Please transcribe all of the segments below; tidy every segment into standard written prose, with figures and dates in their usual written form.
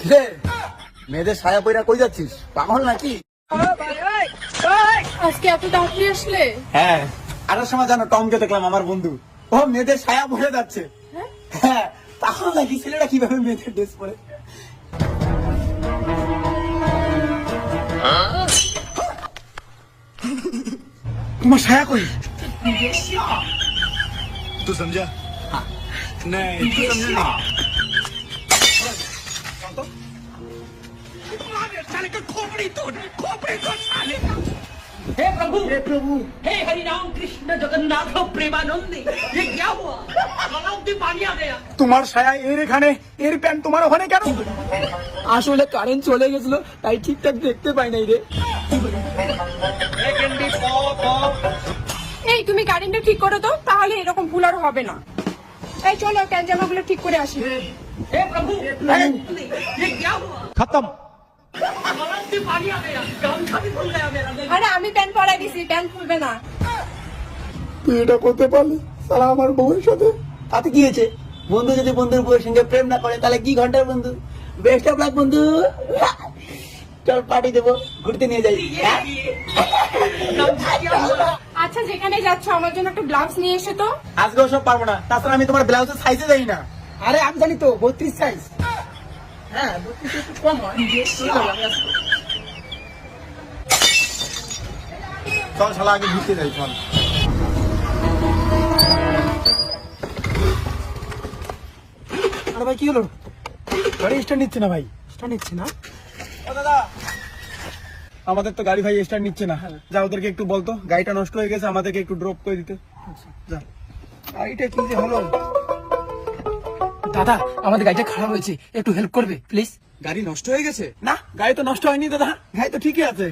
কিরে মেয়েদের ছায়া পইরা কই যাচ্ছিস, পাগল নাকি? আজকে এত তাড়াতাড়ি আসলে? হ্যাঁ, আসার সময় জানো টমকে দেখলাম, আমার বন্ধু। ও মেয়েদের ছায়া পরে যাচ্ছে। হ্যাঁ, পাগল নাকি? ছেলেটা কিভাবে মেয়েদের ড্রেস পরে? তোমার ছায়া কই? तू समझा? नहीं तू समझा नहीं। हे प्रभु हे हरि राम कृष्ण जगन्नाथ प्रेमानंद ये क्या हुआ? गलाव में पानी आ गया। তোমার ছায়া এর এখানে, এর প্যান্ট তোমার ওখানে কেন? আসলে কারেন্ট চলে গেছিল, তাই ঠিকঠাক দেখতে পাই নাই রে। এই তুমি কারেন্টটা ঠিক করো তো, তাহলে এরকম ভুল আর হবে না। এই চলো প্যান্ট জামাগুলো ঠিক করে আসি। हे प्रभु ये क्या हुआ? खत्म। गलाव में पानी आ गया, गामछा भी खुल गया मेरा। আরে আমি প্যান্ট পরাই দিছি, প্যান্ট খুলবে না। তুই এটা করতে পারলি সারা আমার বউয়ের সাথে? তাতে কি হয়েছে? বন্ধু যদি বন্ধুর বউয়ের সঙ্গে প্রেম না করে তাহলে কি ঘন্টার বন্ধু? বেস্ট অফ লাক বন্ধু। চল পার্টি দেবো, ঘুরতে নিয়ে যাই। गामछा क्या हुआ? আচ্ছা যেখানে যাচ্ছ আমার জন্য একটা ব্লাউজ নিয়ে এসো তো। আজকে ওসব পারবো না, তাছাড়া আমি তোমার ব্লাউজের সাইজে যাই না। আরে আমি জানি তো 32 সাইজ। হ্যাঁ 32 একটু কম হয়। চল শালা আগে ঘুরতে যাই, চল। আরে ভাই কি হলো? গাড়ি স্টার্ট নিচ্ছে না ভাই। স্টার্ট নিচ্ছে না? ও দাদা, আমাদের তো গাড়ি ভাই স্টার্ট নিচ্ছে না। যা ওদেরকে একটু বলতো, গাড়িটা নষ্ট হয়ে গেছে, আমাদেরকে একটু ড্রপ করে দিতে। যা। গাড়িটা কি যে হলো? দাদা আমাদের গাড়িটা খারাপ হয়েছে, একটু হেল্প করবে প্লিজ? গাড়ি নষ্ট হয়ে গেছে? না, গাড়ি তো নষ্ট হয়নি দাদা, গাড়ি তো ঠিকই আছে।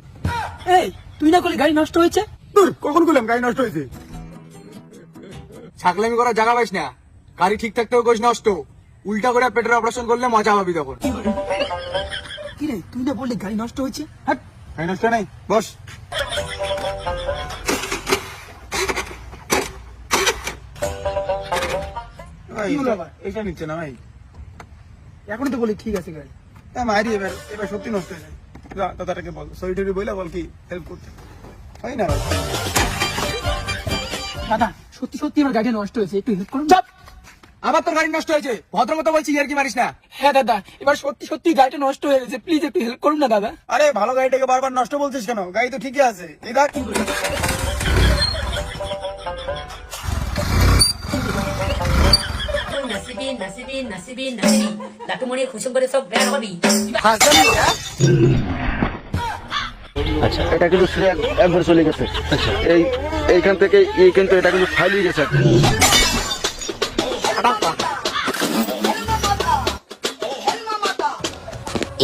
এই তুই না করলে গাড়ি নষ্ট হয়েছে? দূর, কখন বললাম গাড়ি নষ্ট হয়েছে? ছাগলামি করার জায়গা পাইস না। গাড়ি ঠিক থাকতেও কোষ নষ্ট, উল্টা করে পেটের অপারেশন করলে মজা পাবি তখন। কি রে তুই না বললি গাড়ি নষ্ট হয়েছে? হাট, গাড়ি নষ্ট নেই, বস। ভাই, এটা নিচ্ছে না ভাই। এখনই তো বলি ঠিক আছে গাড়ি। হ্যাঁ মারি, এবার এবার সত্যি নষ্ট হয়ে যায়। যা দাদাটাকে বল, সরি টরি বইলা বল কি হেল্প করতে। হয় না ভাই। দাদা সত্যি সত্যি আমার গাড়ি নষ্ট হয়েছে, একটু হেল্প করুন। চাপ! আবার তোর গাড়ি নষ্ট হয়েছে? ভদ্র মতো বলছি, আর কি মারিস না। হ্যাঁ দাদা এবার সত্যি সত্যি গাড়িটা নষ্ট হয়ে গেছে, প্লিজ একটু হেল্প করুন না দাদা। আরে ভালো গাড়িটাকে বারবার নষ্ট বলছিস কেন? গাড়ি তো ঠিকই আছে। এই দেখ। নসিবি লাটুমণি খুশি করে সব বের হবি। আচ্ছা এটা কিন্তু একবার চলে গেছে। আচ্ছা এইখান থেকে এই কিন্তু এটা কিন্তু ফাইল হয়ে গেছে।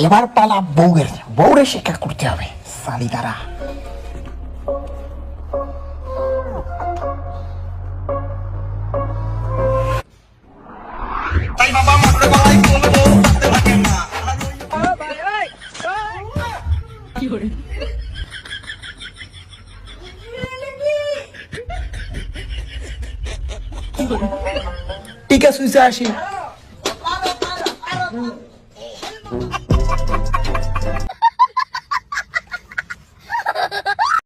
এবার পালা বউয়ের, বউরে শিক্ষা করতে হবে সালি দ্বারা। ঠিক আছে সুইচে আসি।